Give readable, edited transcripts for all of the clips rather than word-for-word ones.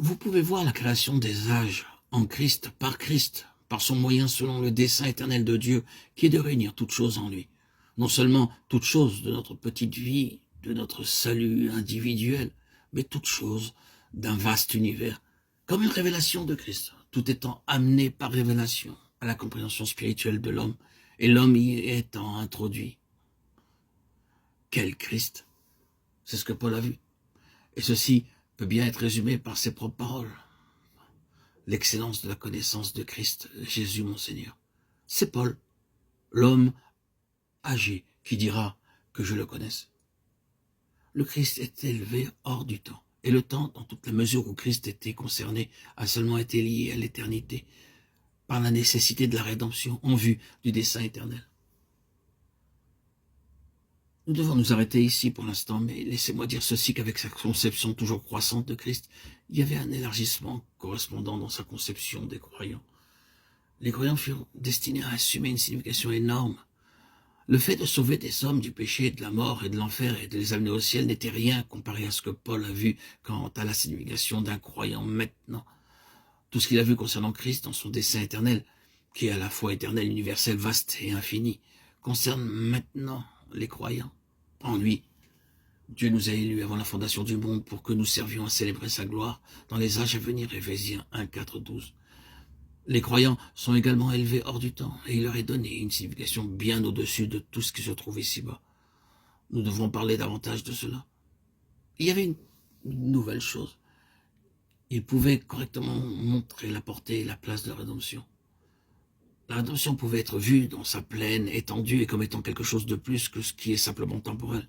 Vous pouvez voir la création des âges en Christ, par son moyen selon le dessein éternel de Dieu, qui est de réunir toutes choses en lui. Non seulement toutes choses de notre petite vie, de notre salut individuel, mais toutes choses d'un vaste univers, comme une révélation de Christ, tout étant amené par révélation à la compréhension spirituelle de l'homme, et l'homme y étant introduit. Quel Christ! C'est ce que Paul a vu. Et ceci peut bien être résumé par ses propres paroles. L'excellence de la connaissance de Christ, Jésus mon Seigneur. C'est Paul, l'homme âgé, qui dira que je le connaisse. Le Christ est élevé hors du temps. Et le temps, dans toute la mesure où Christ était concerné, a seulement été lié à l'éternité, par la nécessité de la rédemption en vue du dessein éternel. Nous devons nous arrêter ici pour l'instant, mais laissez-moi dire ceci, qu'avec sa conception toujours croissante de Christ, il y avait un élargissement correspondant dans sa conception des croyants. Les croyants furent destinés à assumer une signification énorme. Le fait de sauver des hommes du péché, de la mort et de l'enfer et de les amener au ciel n'était rien comparé à ce que Paul a vu quant à la signification d'un croyant maintenant. Tout ce qu'il a vu concernant Christ dans son dessein éternel, qui est à la fois éternel, universel, vaste et infini, concerne maintenant les croyants. En lui, Dieu nous a élus avant la fondation du monde pour que nous servions à célébrer sa gloire dans les âges à venir. Éphésiens 1, 4, 12. Les croyants sont également élevés hors du temps et il leur est donné une signification bien au-dessus de tout ce qui se trouve ici-bas. Nous devrons parler davantage de cela. Il y avait une nouvelle chose. Il pouvait correctement montrer la portée et la place de la rédemption. La rédemption pouvait être vue dans sa pleine étendue et comme étant quelque chose de plus que ce qui est simplement temporel.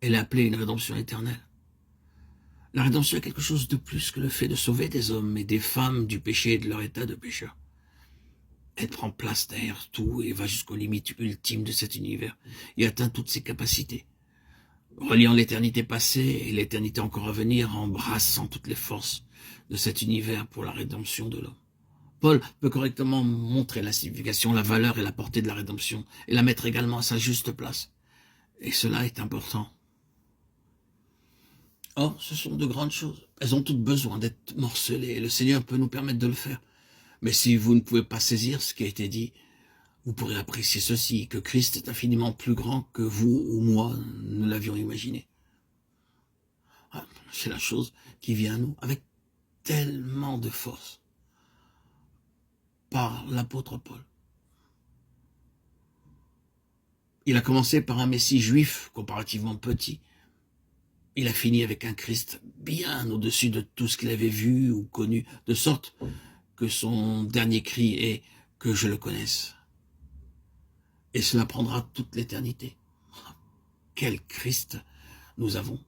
Elle est appelée une rédemption éternelle. La rédemption est quelque chose de plus que le fait de sauver des hommes et des femmes du péché et de leur état de pécheur. Elle prend place derrière tout et va jusqu'aux limites ultimes de cet univers et atteint toutes ses capacités, reliant l'éternité passée et l'éternité encore à venir, embrassant toutes les forces de cet univers pour la rédemption de l'homme. Paul peut correctement montrer la signification, la valeur et la portée de la rédemption et la mettre également à sa juste place. Et cela est important. Or, ce sont de grandes choses. Elles ont toutes besoin d'être morcelées et le Seigneur peut nous permettre de le faire. Mais si vous ne pouvez pas saisir ce qui a été dit, vous pourrez apprécier ceci, que Christ est infiniment plus grand que vous ou moi ne l'avions imaginé. C'est la chose qui vient à nous avec tellement de force par l'apôtre Paul. Il a commencé par un Messie juif comparativement petit. Il a fini avec un Christ bien au-dessus de tout ce qu'il avait vu ou connu, de sorte que son dernier cri est « que je le connaisse ». Et cela prendra toute l'éternité. Quel Christ nous avons!